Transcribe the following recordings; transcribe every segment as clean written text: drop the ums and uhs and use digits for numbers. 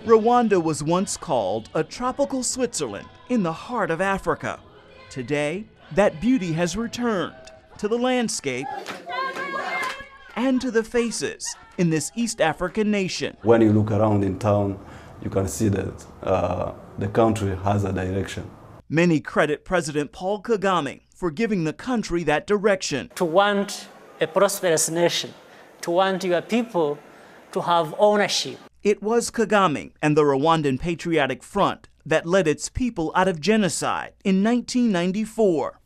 Rwanda was once called a tropical Switzerland in the heart of Africa. Today, that beauty has returned to the landscape and to the faces in this East African nation. When you look around in town, you can see that the country has a direction. Many credit President Paul Kagame for giving the country that direction. To want a prosperous nation, to want your people to have ownership. It was Kagame and the Rwandan Patriotic Front that led its people out of genocide in 1994.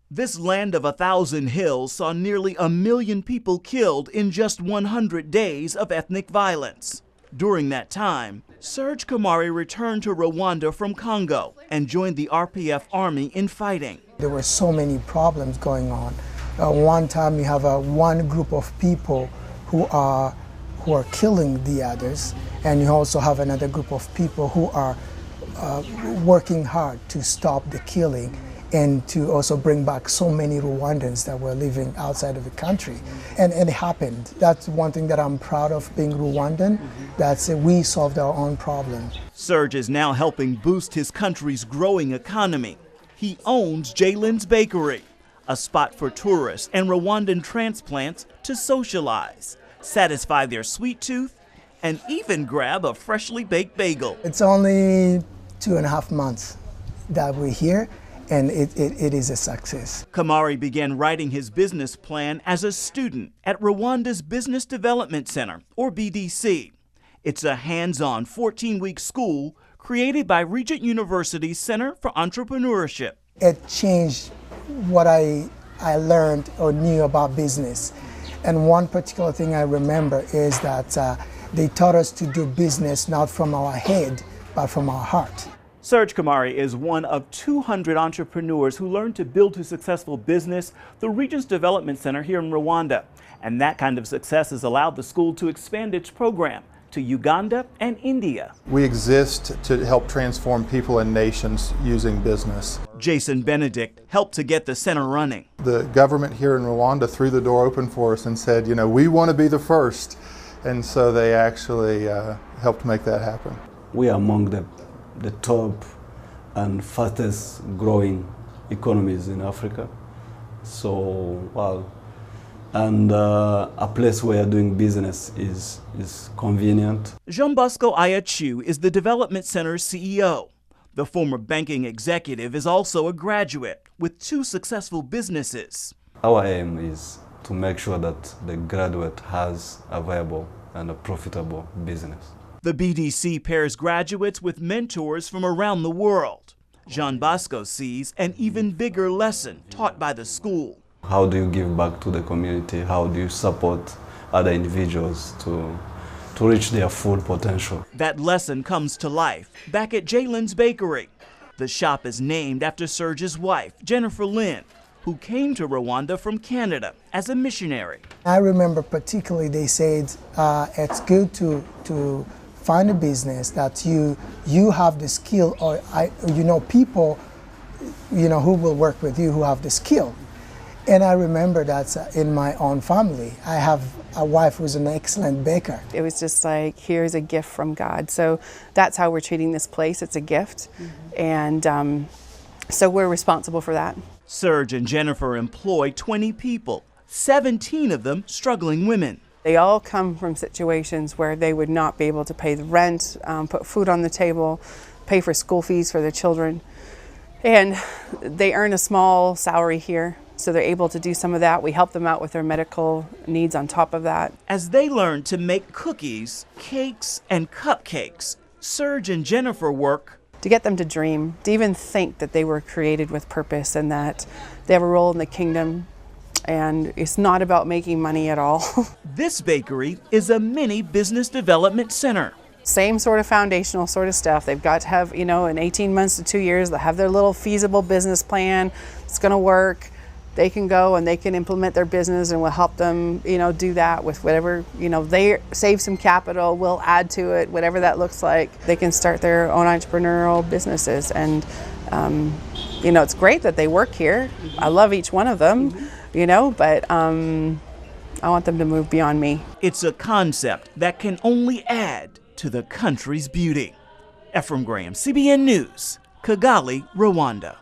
This land of 1,000 hills saw nearly 1 million people killed in just 100 days of ethnic violence. During that time, Serge Kamari returned to Rwanda from Congo and joined the RPF army in fighting. There were so many problems going on. One time you have one group of people who are killing the others, and you also have another group of people who are working hard to stop the killing and to also bring back so many Rwandans that were living outside of the country. And it happened. That's one thing that I'm proud of being Rwandan, that we solved our own problem. Serge is now helping boost his country's growing economy. He owns Jalen's Bakery, a spot for tourists and Rwandan transplants to socialize, satisfy their sweet tooth, and even grab a freshly baked bagel. It's only 2.5 months that we're here, and it is a success. Kamari began writing his business plan as a student at Rwanda's Business Development Center, or BDC. It's a hands-on 14-week school created by Regent University's Center for Entrepreneurship. It changed what I learned or knew about business. And one particular thing I remember is that they taught us to do business not from our head, but from our heart. Serge Kamari is one of 200 entrepreneurs who learned to build a successful business through Regent's Development Center here in Rwanda. And that kind of success has allowed the school to expand its program to Uganda and India. We exist to help transform people and nations using business. Jason Benedict helped to get the center running. The government here in Rwanda threw the door open for us and said, you know, we want to be the first. And so they actually helped make that happen. We are among the top and fastest growing economies in Africa. So, well, and a place where doing business is convenient. Jean Bosco Ayachu is the Development Center's CEO. The former banking executive is also a graduate with 2 successful businesses. Our aim is to make sure that the graduate has a viable and a profitable business. The BDC pairs graduates with mentors from around the world. Jean Bosco sees an even bigger lesson taught by the school. How do you give back to the community? How do you support other individuals to reach their full potential? That lesson comes to life back at Jalen's Bakery. The shop is named after Serge's wife, Jennifer Lynn, who came to Rwanda from Canada as a missionary. I remember particularly they said it's good to find a business that you have the skill, or people who will work with you who have the skill. And I remember that in my own family, I have a wife who's an excellent baker. It was just like, here's a gift from God. So that's how we're treating this place. It's a gift. And so we're responsible for that. Serge and Jennifer employ 20 people, 17 of them struggling women. They all come from situations where they would not be able to pay the rent, put food on the table, pay for school fees for their children. And they earn a small salary here, so they're able to do some of that. We help them out with their medical needs on top of that. As they learn to make cookies, cakes, and cupcakes, Serge and Jennifer work to get them to dream, to even think that they were created with purpose and that they have a role in the kingdom. And it's not about making money at all. This bakery is a mini business development center. Same sort of foundational sort of stuff. They've got to have, in 18 months to 2 years, they'll have their little feasible business plan. It's going to work. They can go and they can implement their business, and we'll help them, do that with whatever, they save some capital, we'll add to it, whatever that looks like. They can start their own entrepreneurial businesses. And, it's great that they work here. I love each one of them, but I want them to move beyond me. It's a concept that can only add to the country's beauty. Ephraim Graham, CBN News, Kigali, Rwanda.